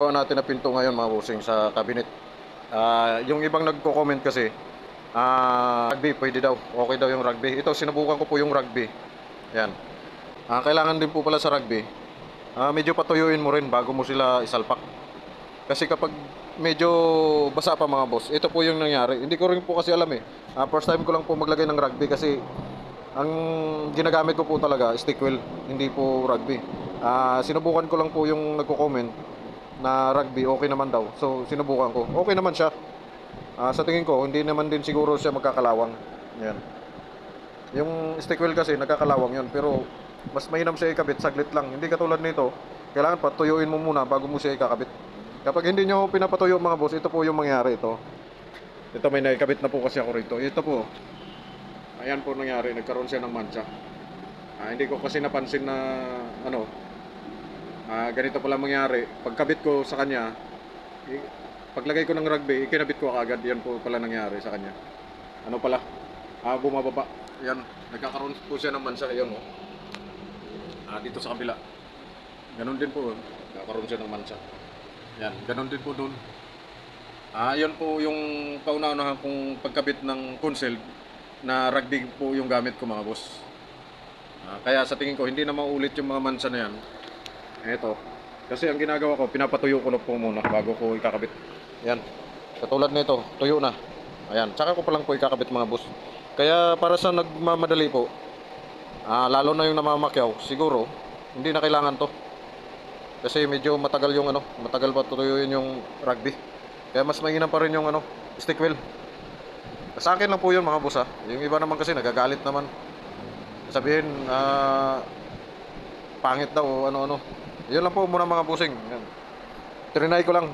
Natin na pinto ngayon mga bossing sa cabinet. Yung ibang nagko-comment kasi, rugby pwede daw. Okay daw yung rugby. Ito sinubukan ko po yung rugby. Yan. Kailangan din po pala sa rugby. Medyo patuyuin mo rin bago mo sila isalpak. Kasi kapag medyo basa pa mga boss, ito po yung nangyari. Hindi ko rin po kasi alam eh. First time ko lang po maglagay ng rugby kasi ang ginagamit ko po talaga stick wheel, hindi po rugby. Sinubukan ko lang po yung nagko-comment na rugby, okay naman daw. So, sinubukan ko. Okay naman siya. Sa tingin ko, hindi naman din siguro siya magkakalawang. Yan. Yung stick wheel kasi, nagkakalawang yun. Pero, mas mainam siya ikabit, saglit lang. Hindi katulad nito, kailangan patuyuin mo muna bago mo siya ikakabit. Kapag hindi nyo pinapatuyo mga boss, ito po yung mangyari ito. Ito may naikabit na po kasi ako rito. Ito po, ayan po nangyari, nagkaroon siya ng mancha. Hindi ko kasi napansin na, ano, ganito pala mangyari. Pagkabit ko sa kanya, paglagay ko ng rugby, ikinabit ko agad. Yan po pala nangyari sa kanya. Ano pala? Bumababa. Yan, nagkakaroon po siya ng mansa. Yan oh. Dito sa kabila. Ganon din po. Nagkakaroon siya ng mansa. Yan, ganon din po doon. Yan po yung kauna-unahan kong pagkabit ng console na rugby po yung gamit ko mga boss. Kaya sa tingin ko, hindi na maulit yung mga mansa na yan. Eto. Kasi ang ginagawa ko, pinapatuyo ko na po muna bago ko ikakabit. Yan. Katulad nito, tuyo na. Ayan. Tsaka ko pa lang po ikakabit mga boss. Kaya para sa nagmamadali po, lalo na yung namamakyaw, siguro, hindi na kailangan to. Kasi medyo matagal yung matagal pa tutuyuin yung rugby. Kaya mas mainam pa rin yung stick wheel. Sa akin lang po yun mga boss ha. Yung iba naman kasi nagagalit naman. Sabihin, pangit daw o ano-ano. Yun lang po muna mga busing. Yan. Trinay ko lang.